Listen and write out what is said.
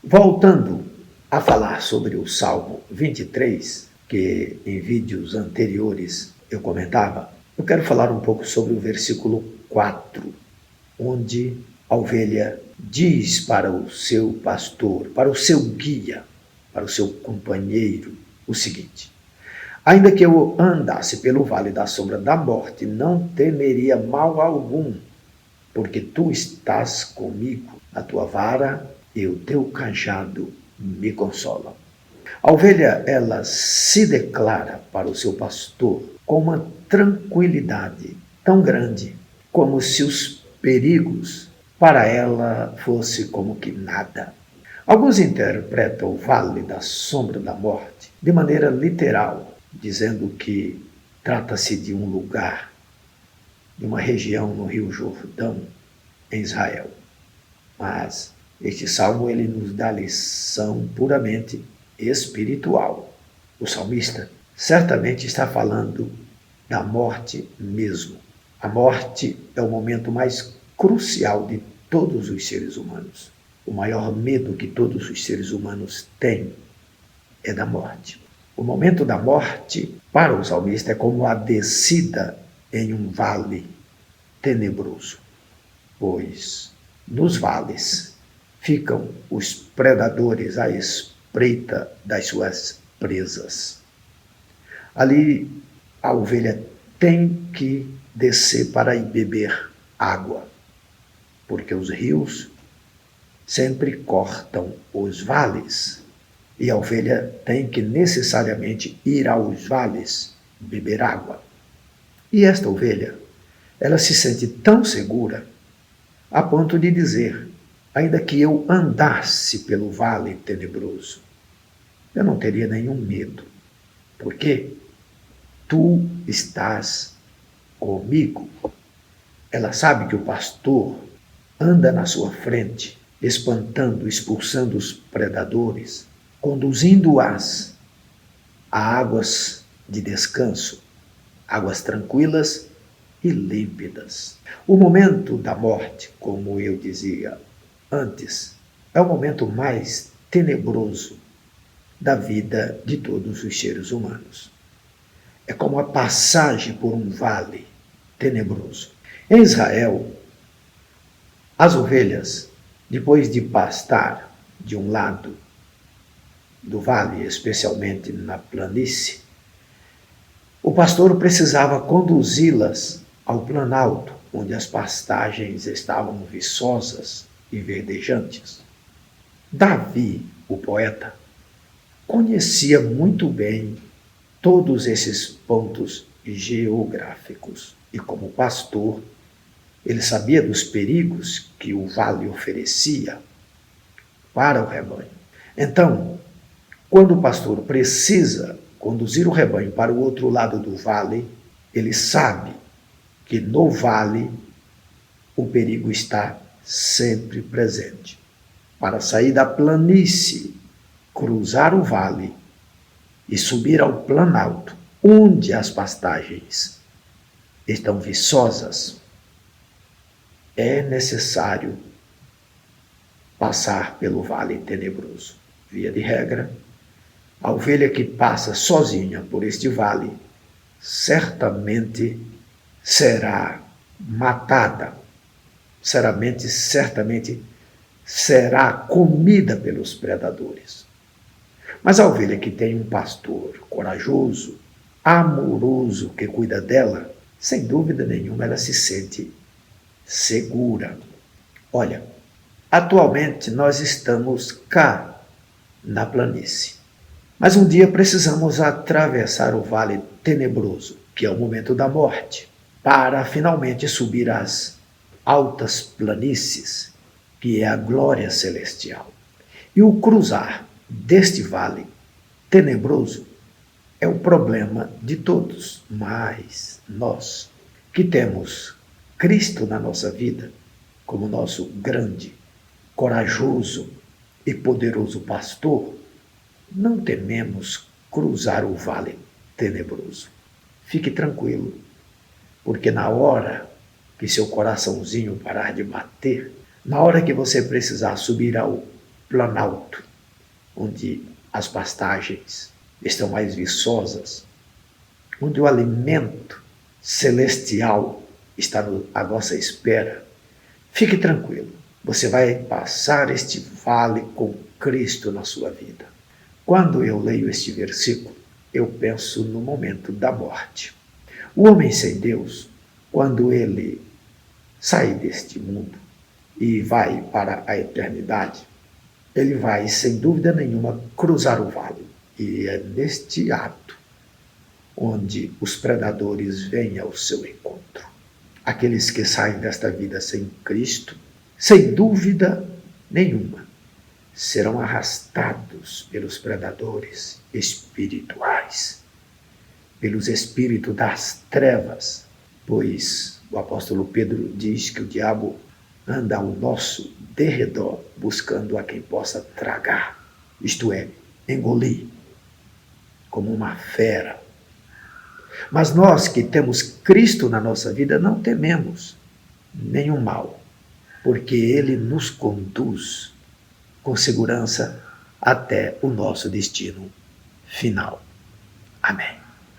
Voltando a falar sobre o Salmo 23, que em vídeos anteriores eu comentava, eu quero falar um pouco sobre o versículo 4, onde a ovelha diz para o seu pastor, para o seu guia, para o seu companheiro, o seguinte: ainda que eu andasse pelo vale da sombra da morte, não temeria mal algum, porque tu estás comigo, a tua vara e o teu cajado me consolam. A ovelha, ela se declara para o seu pastor com uma tranquilidade tão grande, como se os perigos para ela fosse como que nada. Alguns interpretam o vale da sombra da morte de maneira literal, dizendo que trata-se de um lugar, de uma região no Rio Jordão, em Israel. Mas este salmo ele nos dá lição puramente espiritual. O salmista certamente está falando da morte mesmo. A morte é o momento mais crucial de todos os seres humanos. O maior medo que todos os seres humanos têm é da morte. O momento da morte, para o salmista, é como a descida em um vale tenebroso, pois nos vales ficam os predadores à espreita das suas presas. Ali a ovelha tem que descer para ir beber água, porque os rios sempre cortam os vales e a ovelha tem que necessariamente ir aos vales beber água. E esta ovelha, ela se sente tão segura a ponto de dizer: ainda que eu andasse pelo vale tenebroso, eu não teria nenhum medo, porque tu estás comigo. Ela sabe que o pastor anda na sua frente, espantando, expulsando os predadores, conduzindo-as a águas de descanso, águas tranquilas e límpidas. O momento da morte, como eu dizia antes, é o momento mais tenebroso da vida de todos os seres humanos. É como a passagem por um vale tenebroso. Em Israel, as ovelhas, depois de pastar de um lado do vale, especialmente na planície, o pastor precisava conduzi-las ao planalto, onde as pastagens estavam viçosas e verdejantes. Davi, o poeta, conhecia muito bem todos esses pontos geográficos e, como pastor, ele sabia dos perigos que o vale oferecia para o rebanho. Então, quando o pastor precisa conduzir o rebanho para o outro lado do vale, ele sabe que no vale o perigo está sempre presente. Para sair da planície, cruzar o vale e subir ao planalto, onde as pastagens estão viçosas, é necessário passar pelo vale tenebroso. Via de regra, a ovelha que passa sozinha por este vale certamente será matada, certamente será comida pelos predadores. Mas a ovelha que tem um pastor corajoso, amoroso, que cuida dela, sem dúvida nenhuma ela se sente segura. Olha, atualmente nós estamos cá na planície, mas um dia precisamos atravessar o vale tenebroso, que é o momento da morte, para finalmente subir às altas planícies, que é a glória celestial. E o cruzar deste vale tenebroso é o problema de todos, mas nós que temos Cristo na nossa vida como nosso grande, corajoso e poderoso pastor, não tememos cruzar o vale tenebroso. Fique tranquilo, porque na hora que seu coraçãozinho parar de bater, na hora que você precisar subir ao planalto, onde as pastagens estão mais viçosas, onde o alimento celestial está à vossa espera, fique tranquilo, você vai passar este vale com Cristo na sua vida. Quando eu leio este versículo, eu penso no momento da morte. O homem sem Deus, quando ele sai deste mundo e vai para a eternidade, ele vai, sem dúvida nenhuma, cruzar o vale. E é neste ato onde os predadores vêm ao seu encontro. Aqueles que saem desta vida sem Cristo, sem dúvida nenhuma, serão arrastados pelos predadores espirituais, pelos espíritos das trevas, pois o apóstolo Pedro diz que o diabo anda ao nosso derredor, buscando a quem possa tragar, isto é, engolir, como uma fera. Mas nós que temos Cristo na nossa vida não tememos nenhum mal, porque Ele nos conduz com segurança até o nosso destino final. Amém.